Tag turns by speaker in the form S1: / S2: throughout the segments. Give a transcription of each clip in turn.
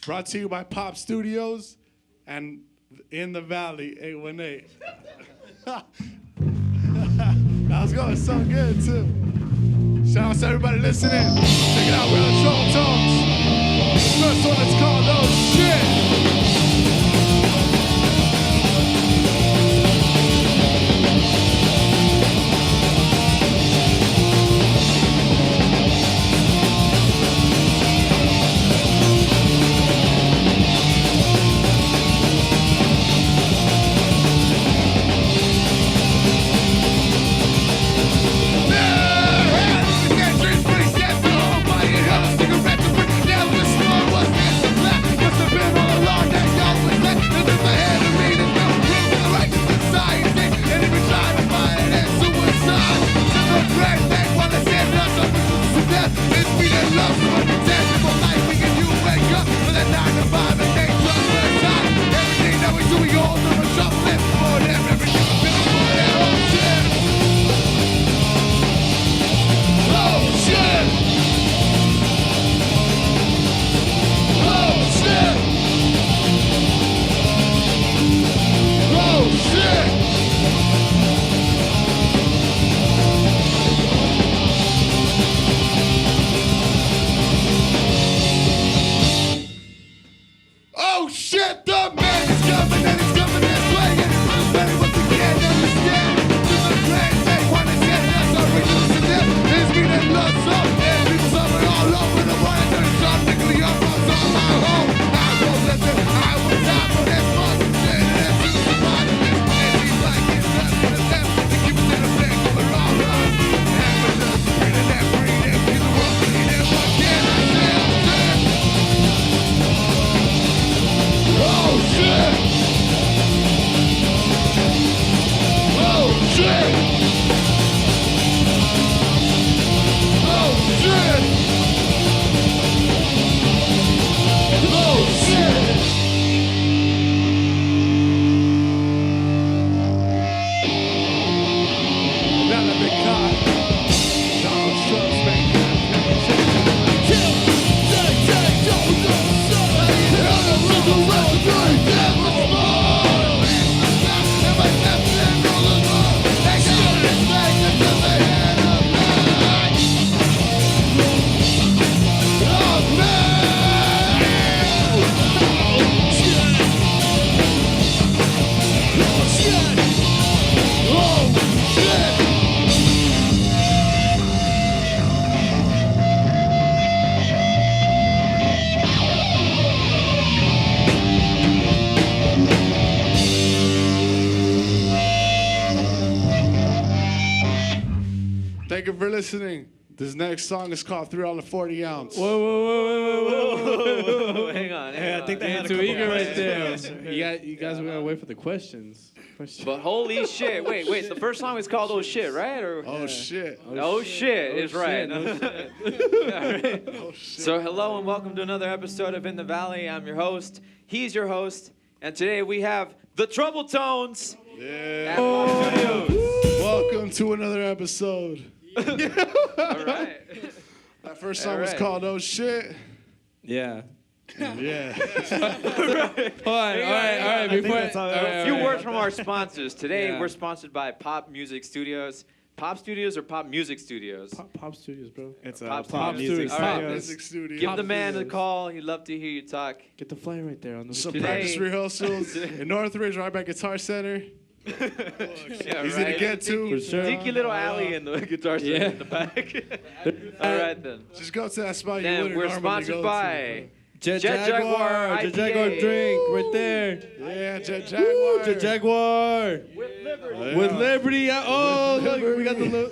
S1: Brought to you by Pop Studios and In the Valley 818. That was going so good too. Shout out to everybody listening. Check it out, we're on Trouble Tonez. The first one is called Oh Shit. Thank you for listening. This next song is called 3 on the 40 ounce.
S2: Whoa. Hang on.
S3: I think they had a
S2: too
S3: couple
S2: eager right there.
S4: You guys are gonna wait for the questions.
S2: But holy shit! Wait. The first song is called "Oh Shit," right? Or
S1: Oh shit.
S2: Oh shit is right.
S4: No shit.
S2: All right.
S1: Oh shit.
S2: So hello and welcome to another episode of In the Valley. I'm your host. He's your host, and today we have the Trouble Tonez.
S1: Yeah.
S2: At Pop Studios.
S1: Welcome to another episode.
S2: All right.
S1: That first song was called Oh Shit.
S4: Yeah.
S1: Yeah.
S4: All right. Before
S2: A few words from our sponsors. Today
S4: Yeah.
S2: we're sponsored by Pop Music Studios. Pop Studios or Pop Music Studios?
S4: Pop Studios, bro.
S3: It's
S2: Pop
S3: Pop
S2: Studios.
S3: Music
S2: All right.
S3: Studios.
S1: Music studio.
S2: Give the man a call. He'd love to hear you talk.
S4: Get the flyer right there on the
S1: Some
S2: Today-
S1: practice rehearsals in Northridge, right by Guitar Center.
S2: Yeah,
S1: Easy to get to.
S4: For sure.
S2: Dinky little alley in the guitar center
S4: Yeah.
S2: in the back. All right then.
S1: Just go to that spot you
S2: Then
S1: wouldn't
S2: we're
S1: normally
S2: sponsored
S1: go
S2: by
S4: Jet
S2: Jet Jaguar
S4: Jet Jaguar
S2: IPA.
S4: drink right there.
S1: to. Yeah, Jet Jaguar.
S4: Jet Jaguar
S2: With Liberty.
S1: Yeah.
S4: with Liberty. Oh, look,
S1: Liberty.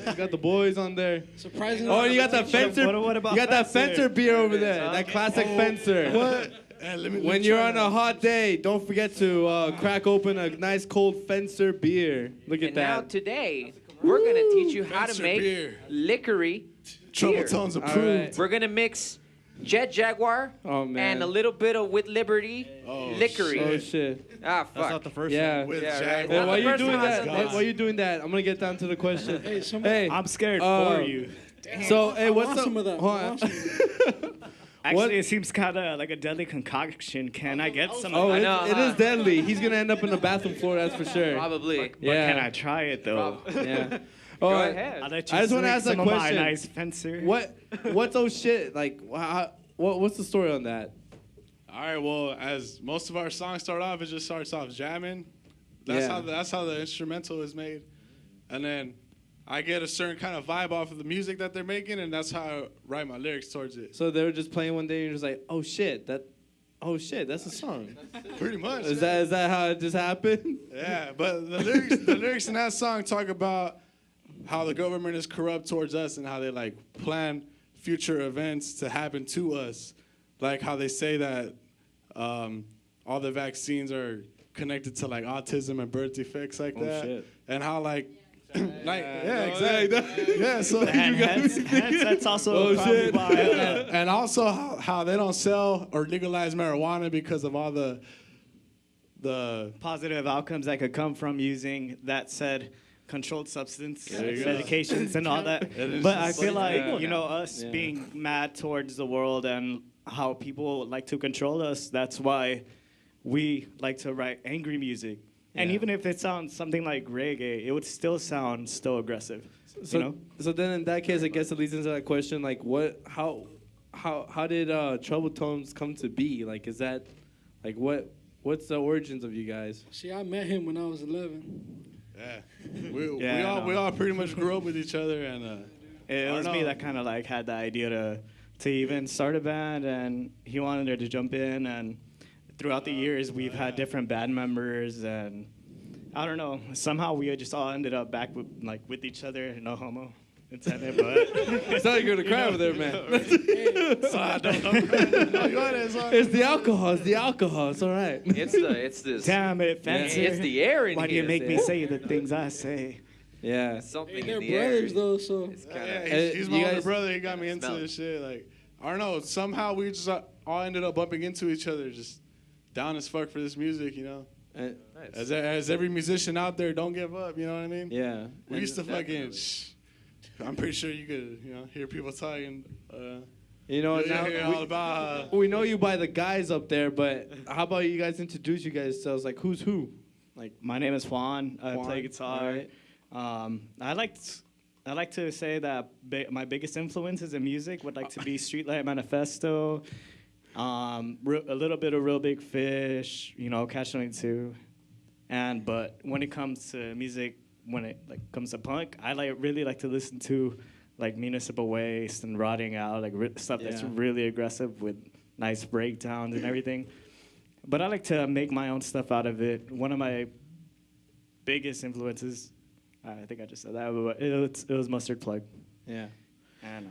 S4: we got the boys on there.
S3: Surprisingly.
S4: Oh, and you got that Fencer.
S3: What about
S4: You got that
S3: Fencer?
S4: Fencer beer over there. That classic Fencer.
S1: What? Hey, let me
S4: When you're on a hot day, don't forget to crack open a nice cold Fencer beer. Look at
S2: And now
S4: that.
S2: today, we're going to teach you how to
S1: Fencer
S2: make
S1: beer.
S2: lickery
S1: Trouble
S2: beer.
S1: Tonez
S4: All
S1: approved.
S4: right.
S2: We're going to mix Jet Jaguar
S4: Oh man.
S2: and a little bit of With Liberty
S1: Oh,
S2: lickery.
S4: Oh shit.
S2: Ah,
S3: That's not
S2: fuck.
S3: the first
S4: Yeah.
S3: one.
S1: With
S2: Yeah, right.
S1: Jaguar.
S4: Hey,
S2: Not
S4: why
S2: the
S4: you
S2: first
S4: doing
S2: one,
S4: that?
S2: that's-
S4: Why you doing that? I'm gonna get down to the question. Hey,
S3: I'm scared
S4: Uh,
S3: for you.
S4: so hey, what's
S5: want
S4: up?
S5: some of that.
S4: Hold
S5: I
S4: on.
S5: want
S3: Actually, it seems kind of like a deadly concoction. Can I get some?
S4: Oh,
S2: I know,
S4: it
S2: huh?
S4: is deadly. He's gonna end up in the bathroom floor, that's for sure.
S2: Probably.
S3: But
S4: Yeah.
S3: can I try it though?
S4: Yeah.
S2: Go
S4: Oh,
S2: ahead.
S3: I'll let you
S4: I just wanna
S3: swing
S4: ask a
S3: some of my
S4: question.
S3: nice fencer.
S4: What's oh shit? Like, what's the story on that?
S1: All right, well, as most of our songs start off, it just starts off jamming.
S4: Yeah.
S1: That's how the instrumental is made, and then I get a certain kind of vibe off of the music that they're making, and that's how I write my lyrics towards it.
S4: So they were just playing one day, and you're just like, oh shit, that's a song.
S1: Pretty much.
S4: Is that how it just happened?
S1: Yeah, but the lyrics in that song talk about how the government is corrupt towards us and how they like plan future events to happen to us, like how they say that all the vaccines are connected to like autism and birth defects like that,
S4: shit.
S1: and how like exactly. Yeah, so
S3: And hence, that's also probably why.
S1: and also how they don't sell or legalize marijuana because of all the
S3: Positive outcomes that could come from using that said controlled substance
S1: There you go.
S3: medications and all that.
S1: is
S3: But I
S1: just
S3: feel
S1: like
S3: like,
S1: that.
S3: us
S4: Yeah.
S3: being mad towards the world and how people like to control us, that's why we like to write angry music. And
S4: Yeah.
S3: even if it sounds something like reggae, it would still sound still aggressive.
S4: So then in that case, I guess it leads into that question, like how did Trouble Tonez come to be? Like, is that, like, what's the origins of you guys?
S5: See, I met him when I was 11.
S1: yeah.
S3: Yeah,
S1: We all pretty much grew up with each other, and
S3: It
S1: I
S3: was
S1: don't
S3: me
S1: know.
S3: that kind of like had the idea to even start a band, and he wanted her to jump in. And throughout the years, we've had different band members, and I don't know. Somehow we just all ended up back with each other. No homo intended, but
S4: It's not like you're gonna cry over there, man. It's the alcohol. It's the alcohol. It's all right.
S2: It's this.
S3: damn it, Fencer.
S2: It's the air in
S3: Why do
S2: here.
S3: you make me
S2: Sid.
S3: say the things I say?
S4: Yeah.
S2: Something
S5: Hey,
S2: in
S5: they're
S2: the air.
S5: brothers though, so
S2: It's kind
S1: yeah,
S2: of.
S1: he's
S4: You
S1: my older
S4: guys-
S1: brother. He got me into
S2: Smell it.
S1: this shit. Like, I don't know. Somehow we just all ended up bumping into each other, just down as fuck for this music, As every musician out there, don't give up. You know what I mean?
S4: Yeah.
S1: We used to fucking.
S2: Definitely.
S1: I'm pretty sure you could, hear people talking.
S4: You know,
S1: You'll
S4: now
S1: hear all about.
S4: we know you by the guys up there, but how about you guys introduce you guys yourselves? Like, who's who?
S3: Like, my name is Juan. I
S4: Juan,
S3: play guitar.
S4: alright.
S3: I like to say that my biggest influences in music would like to be Streetlight Manifesto, a little bit of Real Big Fish, Catch 22, but when it comes to music, when it comes to punk, I really like to listen to like Municipal Waste and Rotting Out, stuff that's
S4: Yeah.
S3: really aggressive with nice breakdowns and everything. But I like to make my own stuff out of it. One of my biggest influences, I think I just said that, but it was Mustard Plug.
S4: Yeah.
S3: And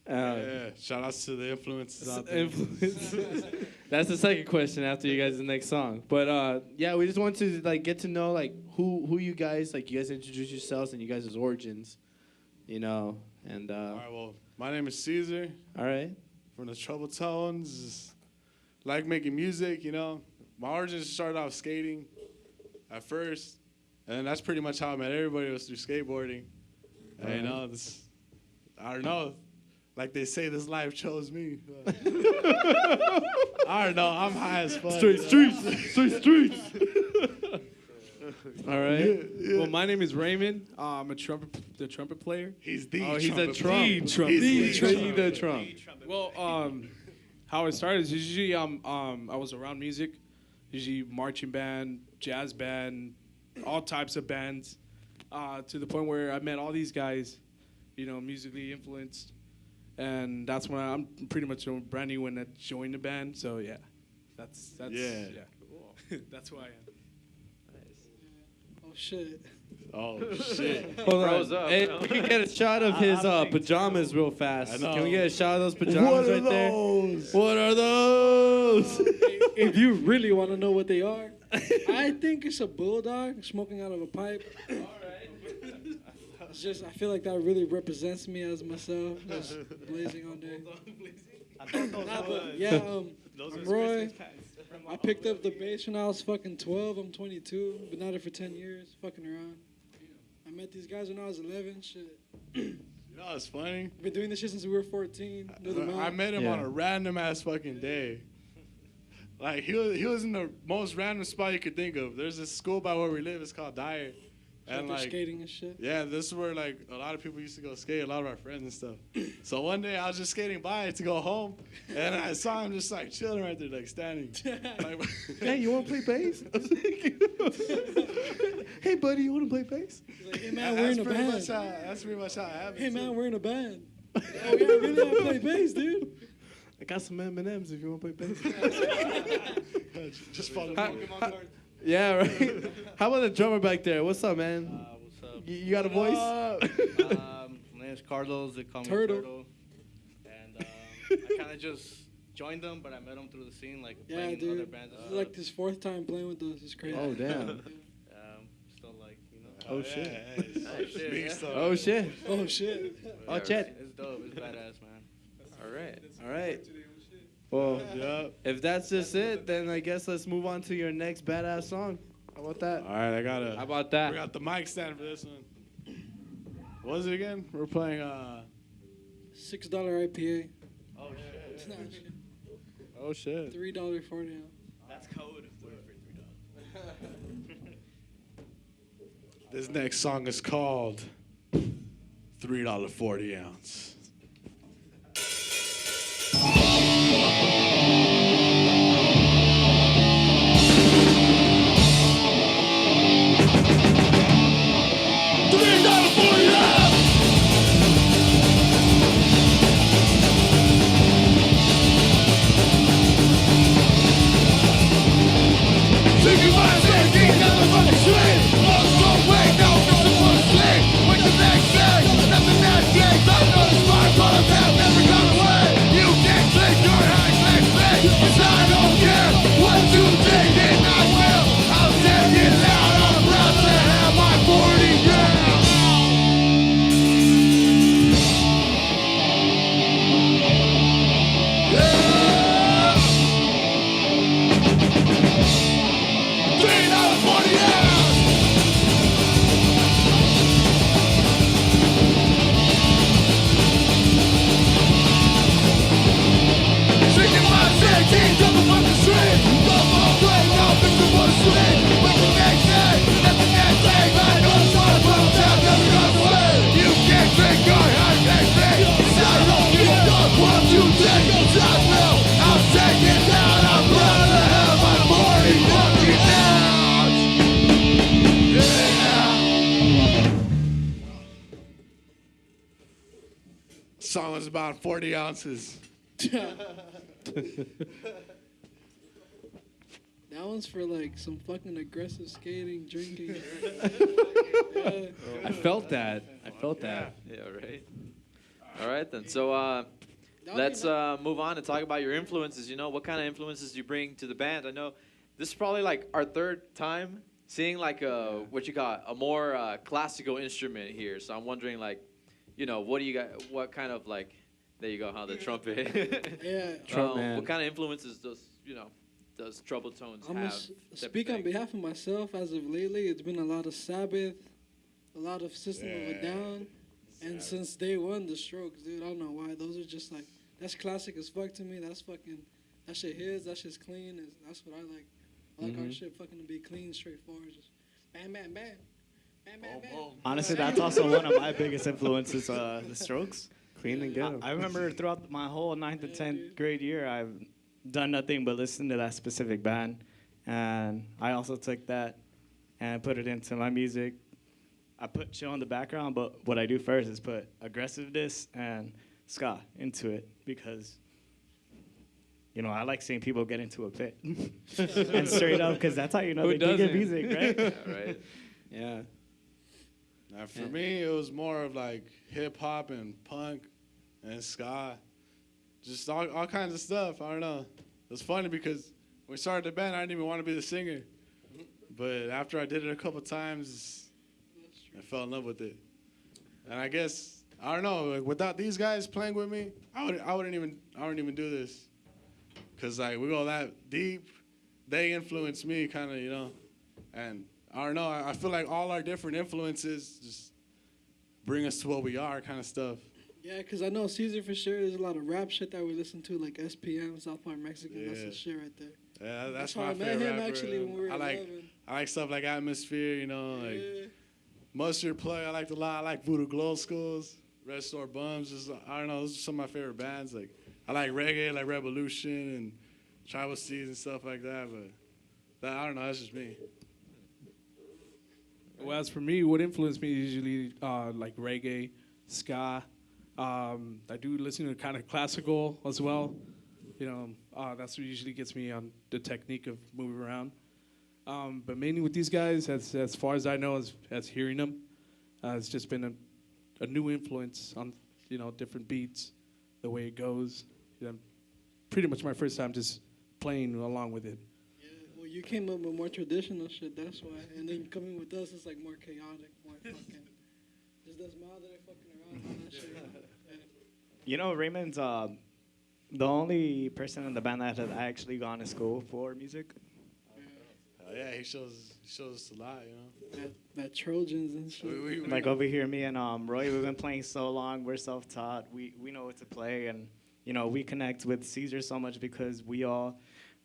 S1: Yeah, shout outs to the influences out there.
S4: That's the second question after you guys' next song. But yeah, we just want to get to know who you guys you guys introduce yourselves and you guys' origins, and
S1: All right, well, my name is Caesar
S4: all right.
S1: from the Trouble Tonez. Like making music, My origins started off skating at first, and that's pretty much how I met everybody was through skateboarding. And, I don't know. Like they say, this life chose me. but- I don't know. I'm high as fuck.
S4: Straight streets. All right.
S1: Yeah.
S6: Well, my name is Raymond. I'm the trumpet player.
S1: He's the
S4: Oh, he's a
S1: trumpet
S4: Trump.
S1: player.
S4: He's
S1: He's
S4: the Trump.
S6: Well, how it started is usually I was around music, usually marching band, jazz band, all types of bands, to the point where I met all these guys, musically influenced, and that's when I'm pretty much brand new when I joined the band. So yeah, that's
S1: Yeah.
S6: that's who I am.
S5: oh shit.
S1: Oh, shit.
S4: Hold
S2: Froze
S4: on.
S2: up.
S4: Hey, we can get a shot of his pajamas real fast.
S1: I know.
S4: Can we get a shot of those pajamas
S1: What are
S4: right there?
S1: those?
S4: What are those?
S5: If you really want to know what they are, I think it's a bulldog smoking out of a pipe. It's just, I feel like that really represents me as myself, just blazing all day. Nah, but yeah, I'm Roy. I picked up the bass when I was fucking 12. I'm 22. Been at it for 10 years, fucking around. I met these guys when I was 11. Shit.
S1: You know what's funny?
S5: We've been doing this shit since we were 14. Knew the
S1: I
S5: man.
S1: met him
S4: Yeah.
S1: on a random ass fucking day. Like he was in the most random spot you could think of. There's this school by where we live. It's called Dyer, and
S5: They're
S1: like
S5: skating and shit.
S1: yeah, this is where like a lot of people used to go skate. A lot of our friends and stuff. So one day I was just skating by to go home, and I saw him just like chilling right there, like standing. Like,
S4: Hey, you want to play bass? Hey, buddy, you want to play bass?
S5: He's like, hey man, we're in a band.
S1: That's pretty much how it happened.
S5: Hey man,
S1: too.
S5: we're in a band. Oh yeah, really? I play bass, dude.
S4: I got some M&Ms if you want to play bass.
S1: Just follow
S4: Hi-
S1: me.
S4: hi- Yeah, right. How about the drummer back there? What's up, man?
S7: What's up?
S4: You got a voice?
S7: My name's Carlos. They call me
S5: Turtle.
S7: Turtle. And I kind of just joined them, but I met them through the scene, like
S5: Yeah,
S7: playing other
S5: dude.
S7: bands.
S5: This is like his 4th time playing with us. It's crazy.
S4: Oh, damn.
S7: Still like, you know.
S4: Oh, shit.
S7: shit,
S1: Big
S7: yeah.
S1: stuff.
S4: Oh, shit.
S5: Oh shit.
S4: Oh, Chet.
S7: It's dope. It's badass, man.
S2: All right.
S4: All right. Well,
S1: Yeah.
S4: if that's just it, then I guess let's move on to your next badass song. How about that?
S1: All right, I gotta.
S4: How about
S1: We
S4: that?
S1: got the mic stand for this one. What was it again? We're playing
S5: $6 IPA.
S7: Oh, shit.
S5: It's not shit.
S1: oh shit.
S5: $3.40 ounce.
S2: That's code for $3.
S1: This next song is called $3.40 ounce. Song was about 40 ounces.
S5: That one's for like some fucking aggressive skating, drinking. Yeah.
S4: I felt that. I felt that.
S2: Yeah, right. All right, then. So
S5: That would
S2: let's
S5: be nice.
S2: move on and talk about your influences. You know, what kind of influences do you bring to the band? I know this is probably like our 3rd time seeing like what you got, a more classical instrument here. So I'm wondering, like, you know, what do you got? What kind of like? There you go, huh? The trumpet.
S5: Yeah.
S4: Trump man.
S2: What kind of influences does Trouble Tones
S5: I'm
S2: have?
S5: gonna
S2: type of
S5: speak on
S2: thing?
S5: behalf of myself. As of lately, it's been a lot of Sabbath, a lot of System of a Down, and since day one, the Strokes, dude. I don't know why. Those are just like, that's classic as fuck to me. That's fucking, that shit hits. That shit's clean. That's what I like. I like our shit fucking to be clean, straightforward. Just bam, bam, bam. Bam, bam, bam.
S3: Honestly, that's also one of my biggest influences, the Strokes.
S4: Clean and good.
S3: I remember throughout my whole 9th and 10th grade year, I've done nothing but listen to that specific band. And I also took that and put it into my music. I put chill in the background, but what I do first is put aggressiveness and ska into it because, you know, I like seeing people get into a pit. And straight up, because that's how you know
S4: Who
S3: they dig good
S4: doesn't?
S3: music, right?
S2: Yeah, right.
S4: Yeah.
S1: Now, for me, it was more of like hip hop and punk and ska, just all kinds of stuff. I don't know. It was funny because when we started the band, I didn't even want to be the singer, but after I did it a couple times, I fell in love with it. And I guess I don't know. Like without these guys playing with me, I wouldn't even do this, cause like we go that deep. They influenced me, kind of, you know, and I don't know. I feel like all our different influences just bring us to what we are, kind of stuff.
S5: Yeah, because I know Caesar for sure. There's a lot of rap shit that we listen to, like SPM, South Park Mexican. That's the shit right there.
S1: Yeah, that's
S5: how
S1: my
S5: I met
S1: favorite
S5: him
S1: rapper.
S5: actually when we were
S1: I like
S5: 11.
S1: I like stuff like Atmosphere, you know, like
S5: Yeah.
S1: Mustard Play. I liked a lot. I like Voodoo Glow Skulls, Red Store Bums. Just, I don't know. Those are some of my favorite bands. Like I like reggae, like Revolution and Tribal Seeds and stuff like that. But I don't know. That's just me.
S6: Well, as for me, what influenced me is usually like reggae, ska. I do listen to kind of classical as well. You know, that's what usually gets me on the technique of moving around. But mainly with these guys, as far as I know, as hearing them, it's just been a new influence on, you know, different beats, the way it goes. You know, pretty much my first time just playing along with it.
S5: Yeah, well, you came up with more traditional shit, that's why. And then coming with us, it's like more chaotic, more fucking. Just does mild that are fucking around and that shit. Yeah.
S3: You know, Raymond's the only person in the band that has actually gone to school for music.
S1: Yeah, he shows us a lot, you know.
S5: That Trojans and shit.
S3: Like over here, me and Roy, we've been playing so long. We're self-taught. We know what to play, and you know, we connect with Caesar so much because we all,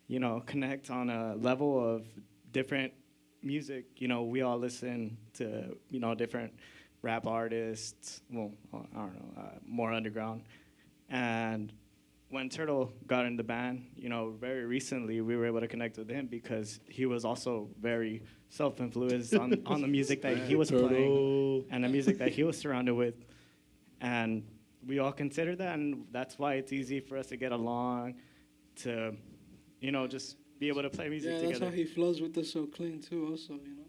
S3: you know, connect on a level of different music. You know, we all listen to, you know, different rap artists. Well, I don't know, more underground. And when Turtle got in the band, you know, very recently we were able to connect with him because he was also very self-influenced on the music that he was playing and the music that he was surrounded with. And we all consider that, and that's why it's easy for us to get along, to, you know, just be able to play music together.
S5: Yeah, that's how he flows with us so clean, too, also, you know.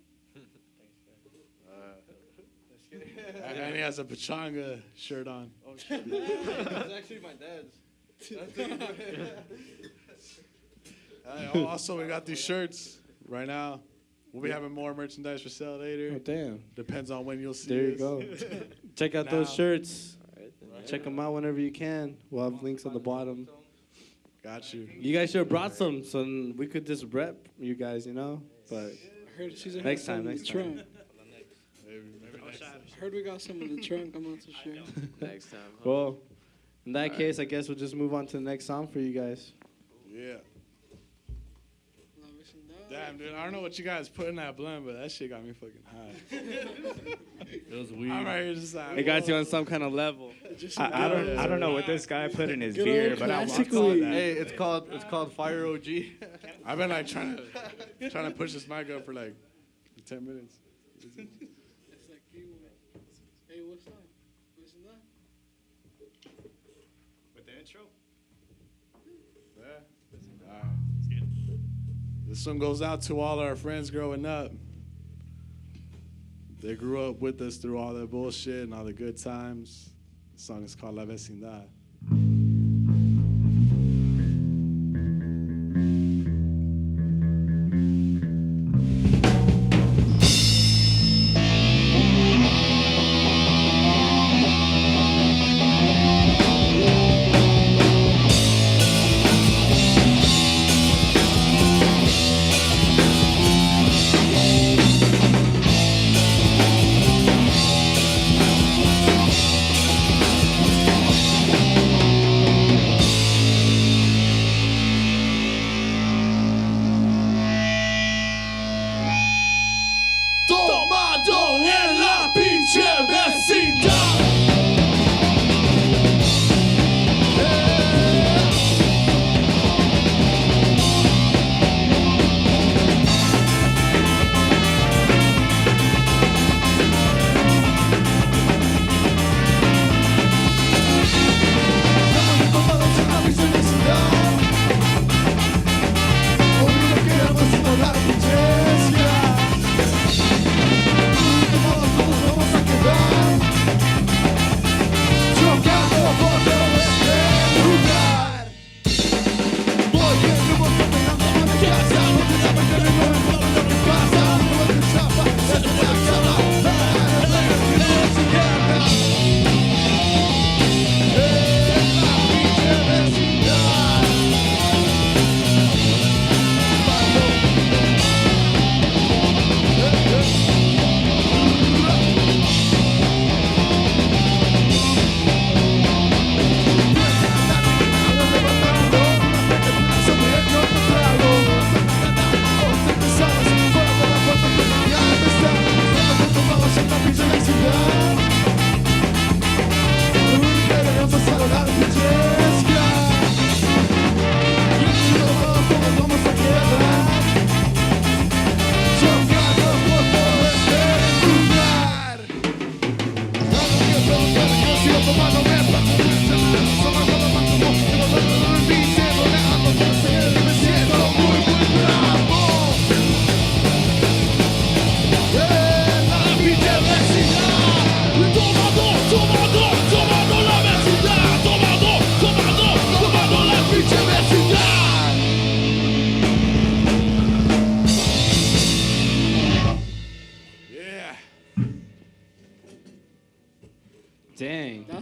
S1: And he has a Pachanga shirt on.
S7: Oh shit! It's actually my dad's.
S1: Also, we got these shirts right now. We'll be having more merchandise for sale later.
S4: Oh, damn.
S1: Depends on when you'll see
S4: There you
S1: us.
S4: go. Check out those shirts. Check them out whenever you can. We'll have links on the bottom.
S1: Got you.
S4: You guys should have brought some so we could just rep you guys, you know? But
S5: I heard she's
S4: next time, next time.
S1: Maybe next time.
S5: I heard we got some in the trunk. I'm not so sure.
S2: Next time. Huh?
S4: Well, in that case, I guess we'll just move on to the next song for you guys.
S1: Yeah.
S5: La Vecindad.
S1: Damn, dude. I don't know what you guys put in that blend, but that shit got me fucking high.
S4: It was weird.
S1: I'm right here just like,
S4: It got you on some kind of level.
S3: I don't know what this guy put in his
S5: Good
S3: beer,
S5: old
S3: but I
S5: classic
S3: saw
S5: weed.
S3: that.
S7: Hey, it's called Fire OG.
S1: I've been like trying to push this mic up for like 10 minutes.
S5: It's like, hey, what's up? Vecindad?
S3: With the intro?
S1: Yeah. All right. This one goes out to all our friends growing up. They grew up with us through all the bullshit and all the good times. The song is called La Vecindad.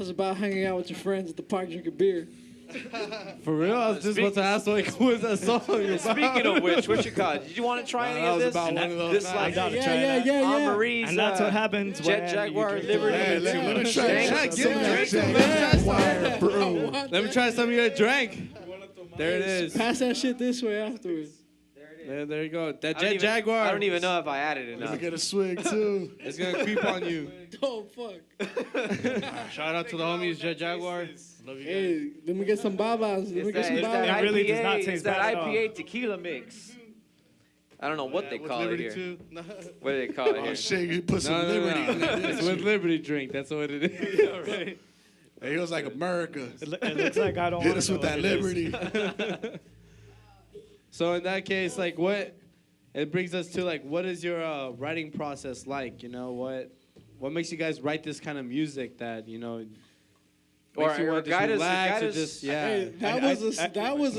S5: is about hanging out with your friends at the park drinking beer.
S4: For real? I was just about to ask, like, what was that song about?
S2: Speaking of which, what you call it? Did you want to try any of this?
S1: About one of those
S2: This
S1: nights.
S2: like
S3: gotta try that.
S2: Aunt Marie's,
S3: And that's what happens
S2: Jet
S3: when
S2: Jaguar
S3: you drink
S2: Liberty.
S1: Hey, let me try
S2: Dang.
S1: some of that
S5: Yeah.
S1: Jaguar brew.
S4: Let me try some of your drink. There it is.
S5: Pass that shit this way afterwards.
S4: There you go. That
S2: I don't
S4: Jet
S2: even-
S4: Jaguar.
S2: I don't even know if I added
S1: Let
S2: enough.
S1: me get a swig too.
S4: It's gonna creep on you.
S5: Oh, fuck.
S7: Shout out to the homies, Jet Jaguar. Love you guys.
S5: Hey, let me get some babas. Let me get some
S2: It's
S5: babas.
S2: that
S3: It really
S2: IPA,
S3: does not
S2: it's
S3: taste
S2: that
S3: bad at all.
S2: IPA tequila mix. I don't know what they
S7: With
S2: call it
S7: Liberty
S2: here.
S7: too.
S2: What do they call it
S1: Oh
S2: here?
S1: shit, you put some
S4: No,
S1: Liberty in there.
S4: It's
S1: didn't
S4: with
S1: you?
S4: Liberty drink. That's what it is.
S1: Hey, he was like America.
S3: It looks like I don't
S1: Hit
S3: want
S1: us
S3: to
S1: with that Liberty.
S4: So in that case, like, what? It brings us to like, what is your writing process like? You know, what makes you guys write this kind of music that you know? Makes you
S2: Or
S4: want to
S2: guide us-
S4: relax
S2: guide
S4: or
S2: us-
S4: just yeah.
S5: Hey, that was a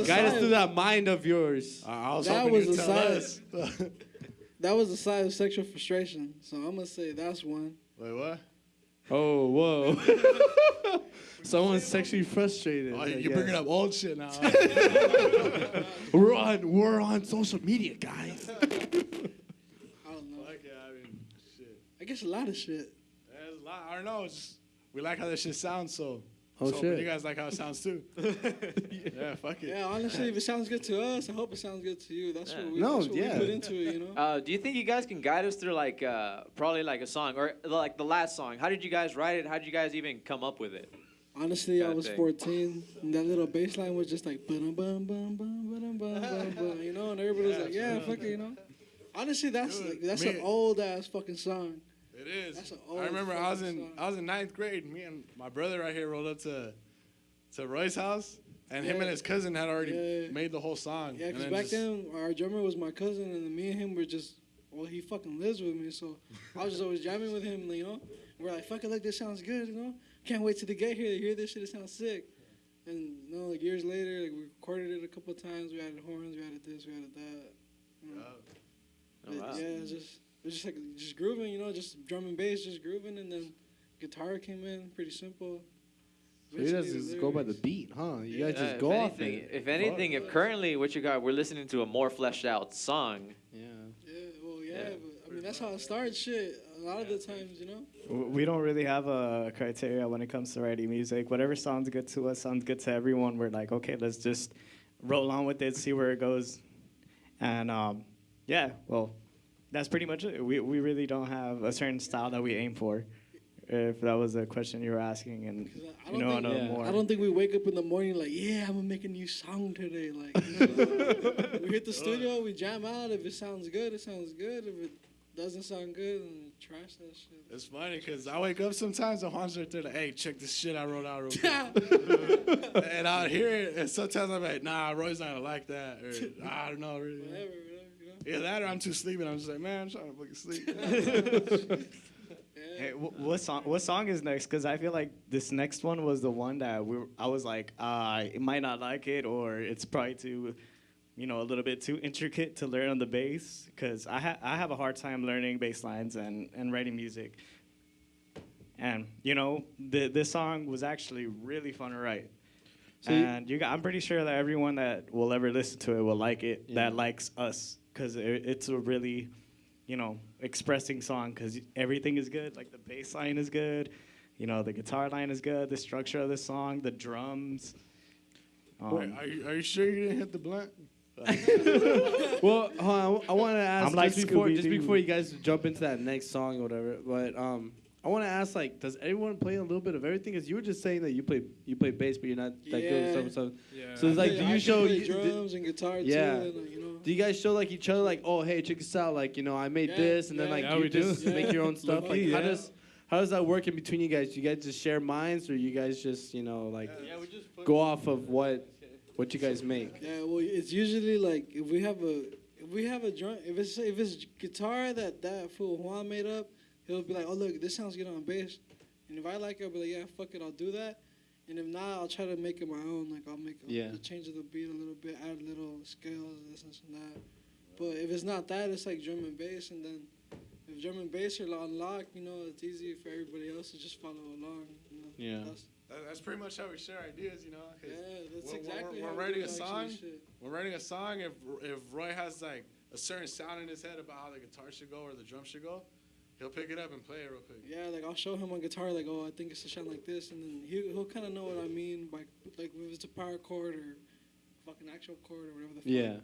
S4: Guide us
S5: sign.
S4: through that mind of yours.
S1: I was
S5: That
S1: hoping
S5: was
S1: you'd
S5: a
S1: tell
S5: sign.
S1: us.
S5: That was a sign of sexual frustration. So I'm gonna say that's one.
S1: Wait, what?
S4: Oh, whoa. Someone's sexually frustrated.
S1: Oh,
S4: I
S1: you're
S4: guess.
S1: bringing up old shit now.
S4: We're on social media, guys.
S5: I don't know.
S1: Like, yeah, I mean, shit.
S5: I guess a lot of shit.
S1: There's a lot. I don't know. It's just, we like how this shit sounds, so.
S4: Oh,
S1: so
S4: shit.
S1: You guys like how it sounds too. Yeah, fuck it.
S5: Yeah, honestly, if it sounds good to us, I hope it sounds good to you. That's
S2: Yeah.
S5: what we,
S4: No,
S5: that's what
S4: yeah.
S5: we put into it, you know.
S2: Do you think you guys can guide us through like probably like a song or like the last song? How did you guys write it? How did you guys even come up with it?
S5: Honestly, I
S2: God
S5: was
S2: dang.
S5: 14, and that little bass line was just like bum bum bum bum bum bum bum, you know, and everybody was like, yeah, fuck it, you know. Honestly, that's
S1: Dude,
S5: like that's
S1: me-
S5: an old ass fucking song.
S1: It is.
S5: That's an old
S1: I remember I was in
S5: fucking song.
S1: ninth grade. Me and my brother right here rolled up to Roy's house, and him
S5: Yeah.
S1: and his cousin had already
S5: Yeah.
S1: made the whole song.
S5: Yeah,
S1: And
S5: because
S1: then
S5: back
S1: just-
S5: then our drummer was my cousin, and then me and him were just, well, he fucking lives with me, so I was just always jamming with him, you know. We're like, fuck it, look, this sounds good, you know. Can't wait till they get here to hear this shit. It sounds sick. And you know, like years later, like we recorded it a couple of times. We added horns, we added this, we added that. You know.
S2: Oh, wow.
S5: Yeah, it's just like just grooving, you know, just drum and bass, just grooving, and then guitar came in, pretty simple.
S4: So you guys
S5: Eventually,
S4: just
S5: the
S4: go by the
S5: lyrics.
S4: beat, huh? You guys just
S2: If
S4: go off
S2: anything,
S4: it.
S2: If anything, if currently what you got, we're listening to a more fleshed out song.
S4: Yeah.
S5: Yeah, well, yeah,
S2: Yeah.
S5: but I mean that's how it starts. Shit, a lot of the times, you know.
S3: We don't really have a criteria when it comes to writing music. Whatever sounds good to us sounds good to everyone. We're like, okay, let's just roll on with it, see where it goes. And yeah, well, that's pretty much it. We really don't have a certain style that we aim for. If that was a question you were asking, and
S5: 'Cause I
S3: you
S5: don't
S3: know,
S5: think-
S3: know
S4: yeah.
S3: more.
S5: I don't think we wake up in the morning like, yeah, I'm gonna make a new song today. Like, you know, we hit the studio, we jam out. If it sounds good, it sounds good. If it doesn't sound good, then trash that shit.
S1: It's funny because I wake up sometimes and Juan's right there like, hey, check this shit I wrote out real quick. And I'll hear it, and sometimes I'm like, nah, Roy's not gonna like that. Or, I don't know, really.
S5: Whatever, you know.
S1: Either that or I'm too sleepy and I'm just like, man, I'm trying to fucking sleep.
S3: Hey, what song is next? Because I feel like this next one was the one that I was like, I might not like it, or it's probably too, you know, a little bit too intricate to learn on the bass. Because I have a hard time learning bass lines and writing music. And you know, this song was actually really fun to write.
S4: So
S3: And I'm pretty sure that everyone that will ever listen to it will like it.
S4: Yeah.
S3: That likes us, because it's a really, you know, expressing song, because everything is good. Like the bass line is good, you know, the guitar line is good, the structure of the song, the drums.
S1: Wait, are you sure you didn't hit the blunt?
S4: Well, hold on, I want to ask
S3: I'm like
S4: just
S3: Scooby-Doo.
S4: before you guys jump into that next song or whatever. But I want to ask, like, does everyone play a little bit of everything? Because you were just saying that you play bass, but you're not that good
S5: Yeah.
S4: with stuff.
S6: Yeah.
S4: So it's like,
S5: I
S4: do you
S5: can
S4: show?
S5: play
S4: You, do,
S5: drums and guitar
S4: Yeah.
S5: too? And, you know.
S4: do you guys show like each other, like, oh, hey, check this out, like, you know, I made
S5: Yeah,
S4: this, and then
S5: yeah.
S4: like
S6: Yeah,
S4: you
S6: we do.
S4: just make your own stuff. Like,
S6: Low-key, yeah.
S4: how does that work in between you guys? Do you guys just share minds, or you guys just, you know, like
S7: Yeah, we just put
S4: go off of what you guys make?
S5: Yeah, well, it's usually like if we have a drum, if it's guitar that fool Juan made up, he'll be like, oh look, this sounds good on bass, and if I like it, I'll be like, yeah, fuck it, I'll do that, and if not, I'll try to make it my own. Like I'll make a change of the beat a little bit, add little scales, this and that. But if it's not that, it's like drum and bass, and then if drum and bass are on lock, you know, it's easy for everybody else to just follow along. You know?
S4: Yeah.
S1: That's pretty much how we share ideas, you know. 'Cause
S5: Yeah, that's
S1: we're,
S5: exactly
S1: we're
S5: how
S1: writing
S5: we
S1: a
S5: actually
S1: song.
S5: shit.
S1: We're writing a song. If Roy has like a certain sound in his head about how the guitar should go or the drum should go, he'll pick it up and play it real quick.
S5: Yeah, like I'll show him on guitar, like, oh, I think it should sound like this, and then he'll kind of know what I mean by like if it's a power chord or fucking actual chord or whatever the fuck.
S4: Yeah.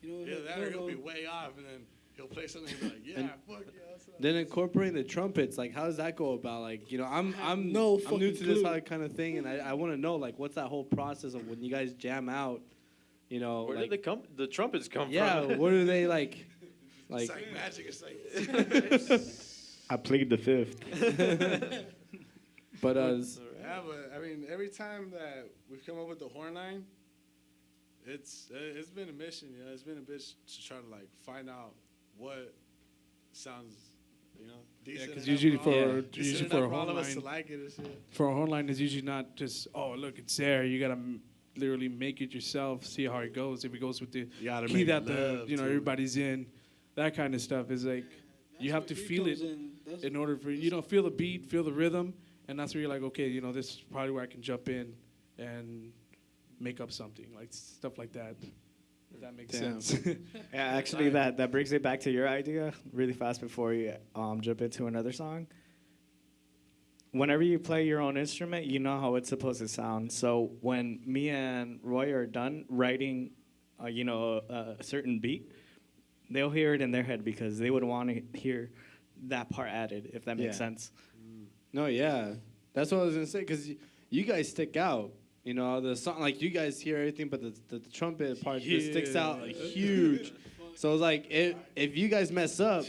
S5: You know.
S1: Yeah, that or he'll
S5: know.
S1: be way off, and then he'll play something and be like, yeah,
S4: And
S1: fuck yeah. That's what
S4: Then incorporating the trumpets, like how does that go about? Like, you know, I'm
S5: have
S4: I'm
S5: no
S4: I'm new
S5: fucking
S4: to this
S5: clue.
S4: kind of thing, and I want to know like what's that whole process of when you guys jam out, you know?
S2: Where
S4: like,
S2: did the trumpets come
S4: yeah,
S2: from?
S4: what do they like?
S1: it's
S4: Like,
S1: like magic. It's like.
S3: I plead the fifth.
S4: but
S1: Yeah, but I mean, every time that we've come up with the horn line, it's been a mission. You know, it's been a bitch to try to like find out what sounds, you know, decent.
S6: because
S1: enough
S6: usually
S1: all-
S6: for
S1: decent
S6: usually
S1: enough
S6: for a
S1: all
S6: horn
S1: of us to
S6: line,
S1: like it and shit.
S6: for a horn line is usually not just look, it's there. You gotta literally make it yourself, see how it goes. If it goes with the
S1: You gotta
S6: key
S1: make
S6: that the
S1: love to it.
S6: everybody's in, that kind of stuff is like you have to
S5: That's
S6: feel
S5: where
S6: it
S5: he comes in. That's-
S6: in order for feel the beat, feel the rhythm, and that's where you're like, okay, this is probably where I can jump in and make up something like stuff like that. If that makes
S4: Damn.
S6: sense.
S3: Yeah, actually, that brings it back to your idea really fast before you jump into another song. Whenever you play your own instrument, you know how it's supposed to sound. So when me and Roy are done writing, a certain beat, they'll hear it in their head because they would want to hear that part added, if that makes
S4: Yeah.
S3: sense.
S4: no, yeah, that's what I was gonna say because you guys stick out. You know, the song like you guys hear everything, but the trumpet part just sticks out like, huge. So it's like if you guys mess up,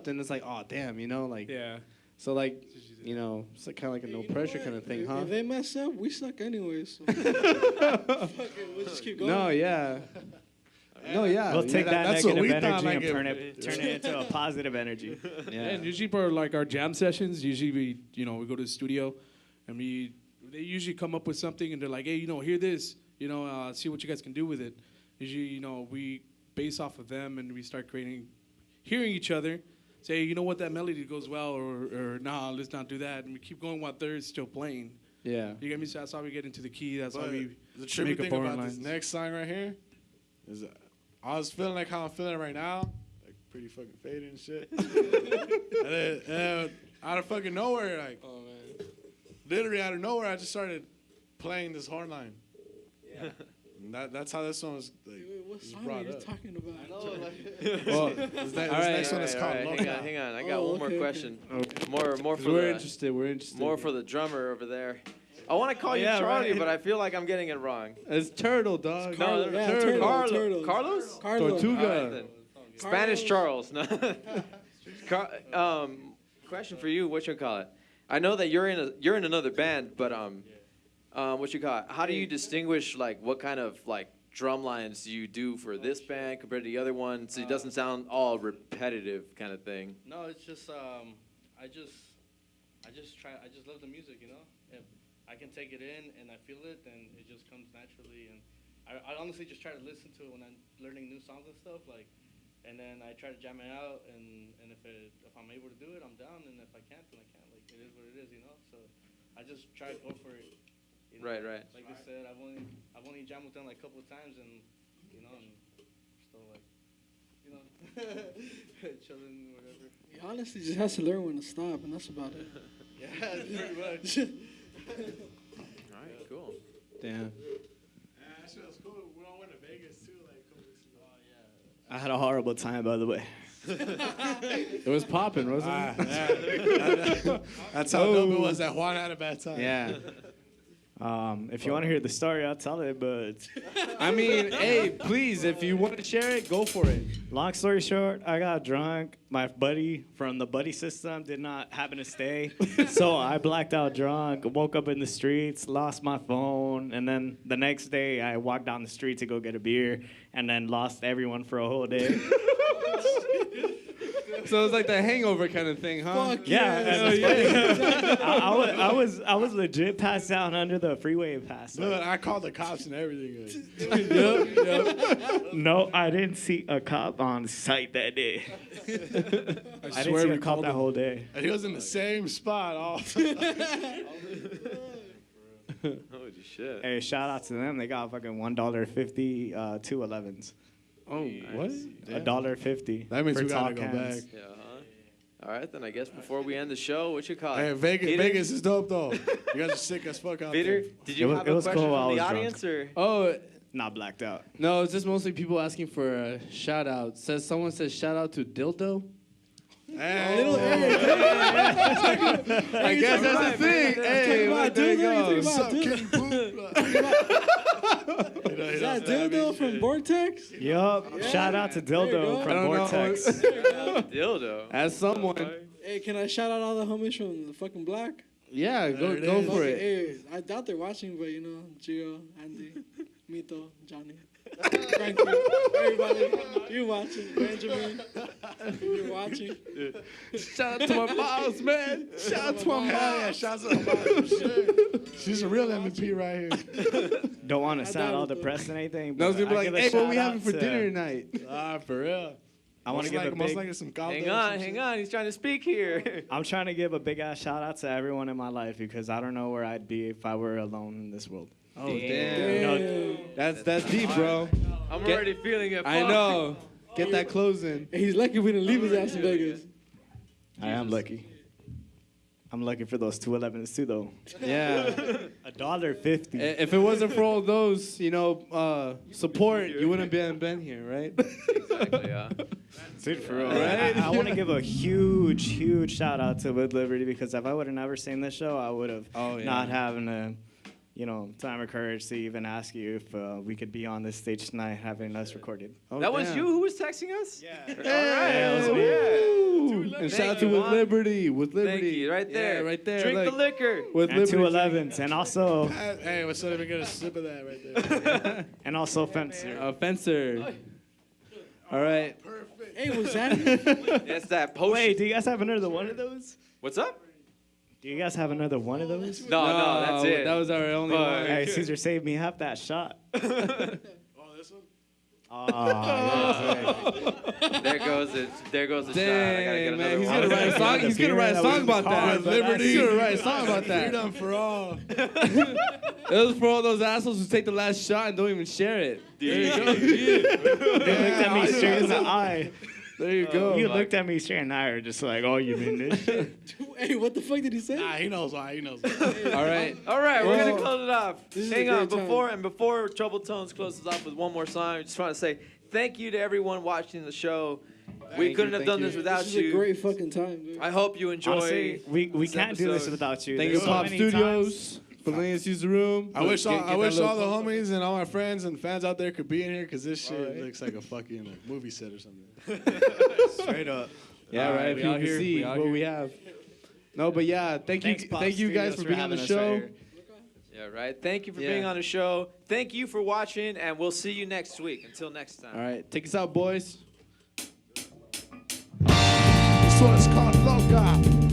S4: then it's like, oh damn, like
S6: Yeah.
S4: so like it's like kind of like a no
S5: You know
S4: pressure
S5: what?
S4: kind of thing,
S5: If-
S4: huh?
S5: If they mess up, we suck anyway. So. Fuck it, we'll just keep going.
S4: No, yeah. No, yeah.
S3: We'll take that
S1: that's what
S3: negative
S1: we thought,
S3: energy
S1: like,
S3: and
S1: if-
S3: turn it into a positive energy.
S4: Yeah.
S6: And usually for like our jam sessions, usually we go to the studio, and they usually come up with something, and they're like, hey, hear this, see what you guys can do with it. Usually, we base off of them, and we start hearing each other, say, you know what, that melody goes well, or nah, let's not do that, and we keep going while they're still playing.
S4: Yeah.
S6: You get me? So that's how we get into the key. That's how
S1: But
S6: we
S1: the trippy
S6: make up
S1: thing
S6: our
S1: about
S6: lines.
S1: this next song right here is I was feeling like how I'm feeling right now, like pretty fucking faded and shit. and then out of fucking nowhere, like literally out of nowhere, I just started playing this horn line. Yeah. And that's how this one was like.
S5: Wait, what
S1: was
S5: song
S1: brought
S5: are you
S1: up.
S5: talking about?
S4: Well,
S1: This
S4: All right,
S1: next one is
S2: All
S1: called
S2: right,
S1: Loka.
S2: hang on. I got
S5: Oh,
S2: one more
S5: okay,
S2: question. More for
S4: we're
S2: the
S4: interested. We're interested.
S2: more for the drummer over there. I want to call you
S3: yeah,
S2: Charlie,
S3: right.
S2: but I feel like I'm getting it wrong.
S4: It's Turtle, dog.
S2: No,
S5: Yeah,
S2: Turtle.
S5: Turtles.
S2: Carlos?
S5: Carlos.
S4: Tortuga.
S2: All right, then. Spanish Charles. No. Question for you. What you call it? I know that you're in another band, but what you call it? How do you distinguish like what kind of like drum lines you do for this band compared to the other one, so it doesn't sound all repetitive kind of thing?
S7: No, it's just I just love the music, If I can take it in and I feel it, then it just comes naturally. And I honestly just try to listen to it when I'm learning new songs and stuff, and then I try to jam it out. And if I'm able to do it, I'm down. And if I can't, then I can't. Like it is what it is, So I just try to go for it.
S2: Right.
S7: Like I said, I've only jammed with them like a couple of times, and and still like chilling, whatever.
S5: He honestly just has to learn when to stop, and that's about it.
S7: Yeah, pretty much.
S2: All right, cool.
S4: Damn.
S1: Yeah, that shit was cool. We all went to Vegas too, like a couple weeks ago.
S3: I had a horrible time, by the way.
S4: It was popping, wasn't it?
S1: Yeah. That's how dope it was that Juan had a bad time.
S4: Yeah.
S3: If you want to hear the story, I'll tell it, but
S4: I mean, hey, please, if you want to share it, go for it.
S3: long story short, I got drunk. My buddy from the buddy system did not happen to stay. So I blacked out drunk, woke up in the streets, lost my phone, and then the next day I walked down the street to go get a beer and then lost everyone for a whole day.
S4: So it was like the hangover kind of thing, huh?
S5: Fuck
S3: Yeah,
S5: yeah.
S3: I was legit passed out under the freeway pass.
S1: Look, I called the cops and everything.
S3: No, I didn't see a cop on site that day. I didn't see a cop that whole day.
S1: And he was in the same spot all.
S2: Holy shit.
S3: Hey, shout out to them. They got fucking $1.50 211s.
S4: Oh, what?
S3: $1.50.
S1: That means
S3: for
S1: we gotta
S3: tall
S1: go
S3: cans.
S1: back.
S2: Yeah, huh? All right, then I guess before we end the show, what you call it?
S1: Hey, Vegas,
S2: Peter?
S1: Vegas is dope though. You guys are sick as fuck out
S2: Peter,
S1: there.
S2: did you have
S3: it
S2: a
S3: was
S2: question
S3: cool while
S2: from
S3: I
S2: the
S3: was drunk.
S2: audience or?
S4: Oh,
S3: Not blacked out.
S4: no, it's just mostly people asking for a shout out. Someone says shout out to Dildo.
S1: Hey,
S5: Little
S4: I guess that's the thing. Hey,
S5: Come on,
S4: there you go.
S5: Dildo.
S1: what's up, King Poop?
S5: Is that Dildo from Vortex?
S3: Yup. Shout out to
S5: There you go.
S3: Dildo
S4: I
S3: from
S4: don't know.
S3: Vortex.
S2: Dildo.
S4: As someone,
S5: Hey, can I shout out all the homies from the fucking block?
S4: yeah,
S1: There
S4: go
S1: it
S4: for
S1: is.
S4: it.
S5: Hey, I doubt they're watching, but you know, Gio, Andy, Mito, Johnny, Frankie, everybody, you watching, Benjamin, you're watching.
S4: Shout out to my boss, man. Shout out to my
S1: Yeah,
S4: boss.
S1: shout out to my shit. She's a real MVP right here.
S3: Don't want to
S5: I
S3: sound
S5: doubt
S3: all
S5: it, though.
S3: depressed and anything.
S4: No, I was
S3: but
S4: gonna be like,
S3: give a
S4: hey, what we
S3: shout
S4: having
S3: out
S4: for
S3: to-
S4: dinner tonight?
S1: For real.
S3: I want to give a
S1: most
S3: big.
S1: like some caldo
S2: Hang
S1: or
S2: on,
S1: some
S2: hang
S1: shit.
S2: on. He's trying to speak here.
S3: I'm trying to give a big ass shout out to everyone in my life because I don't know where I'd be if I were alone in this world.
S4: Oh,
S3: You
S4: damn.
S3: know,
S4: That's deep, bro.
S2: I'm
S4: Get-
S2: already feeling it.
S4: I
S2: Fuck.
S4: know. Get that closing.
S5: Hey, he's lucky we didn't leave his ass in Vegas.
S3: I am lucky. I'm lucky for those 211s too, though.
S4: Yeah.
S3: $1.50.
S4: If it wasn't for all those, support, you wouldn't been here, right?
S2: Exactly, yeah.
S3: Dude, for real.
S4: Right?
S3: I want to give a huge, huge shout out to With Liberty because if I would have never seen this show, I would have
S4: Oh, yeah.
S3: not having a, time or courage to even ask you if we could be on this stage tonight having us recorded.
S4: Oh,
S2: That was
S4: damn.
S2: you who was texting us?
S3: Yeah.
S2: All right.
S3: Yeah, it was me.
S4: Woo! And
S2: Thank
S4: shout out to
S2: you,
S4: With
S2: Juan.
S4: Liberty. With Liberty.
S2: Thank you. Right there.
S4: Yeah, right there.
S2: Drink
S4: look.
S2: the liquor.
S4: With
S3: And
S4: Liberty.
S3: 211s. And also,
S1: Hey, what's up? Let me get a sip of that right there.
S3: and also Fencer.
S4: Fencer. All right.
S5: Hey, was that it?
S2: That's that potion.
S3: Wait, do you guys have another one of those?
S2: What's up?
S3: Do you guys have another one of those?
S2: No, that's it.
S4: That was our only
S2: But-
S4: one.
S3: Hey, Caesar saved me half that shot.
S1: Oh, this one?
S3: Oh,
S2: There goes it. There goes the shot. I gotta get
S4: Dang,
S2: another
S4: man. He's
S2: one.
S4: gonna write a song. He's gonna write a song about that.
S1: With Liberty.
S4: He's gonna write a song about that.
S1: Freedom for all.
S4: It was for all those assholes who take the last shot and don't even share it. There you go.
S3: They looked at me straight in the eye.
S4: There you go.
S3: You looked at me straight in the eye, or just like, oh, you mean this shit?
S5: Hey, what the fuck did he say?
S1: Nah, he knows why. He knows why.
S4: All right.
S2: All right, we're
S4: Well,
S2: gonna close it off.
S5: this is a
S2: Hang on,
S5: great time.
S2: before Trouble Tones closes off with one more song, I just want to say thank you to everyone watching the show. We couldn't have done this without
S5: This is a
S2: you.
S5: great fucking time, dude.
S2: I hope you enjoy.
S3: Honestly, we
S2: this
S3: can't do this
S2: episode.
S3: without you.
S4: Thank you,
S3: There's so
S4: Pop
S3: many
S4: Studios, for letting us use the room.
S1: I wish all
S4: Get that
S1: the
S4: little-
S1: homies and all my friends and fans out there could be in here because this shit looks like a fucking movie set or something.
S3: Straight up.
S4: Yeah,
S6: All
S4: right.
S6: right, we
S4: People
S6: out
S4: can
S6: here.
S4: see
S6: We out
S4: what
S6: here.
S4: we have. No, but yeah, thank
S3: Thanks,
S4: you
S3: Pop
S4: guys
S3: Studios,
S4: for being on the
S3: having us
S4: show.
S3: right here.
S2: Yeah, right. Thank you for
S4: Yeah.
S2: being on the show. Thank you for watching, and we'll see you next week. Until next time.
S4: All right, take us out, boys.
S1: This one's called Loka.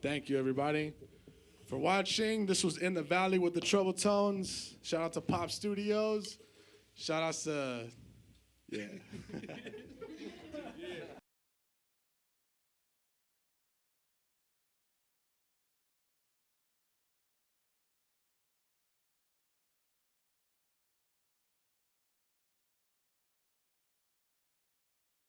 S1: Thank you, everybody, for watching. This was In the Valley with the Trouble Tones. Shout out to Pop Studios. Shout out to, yeah.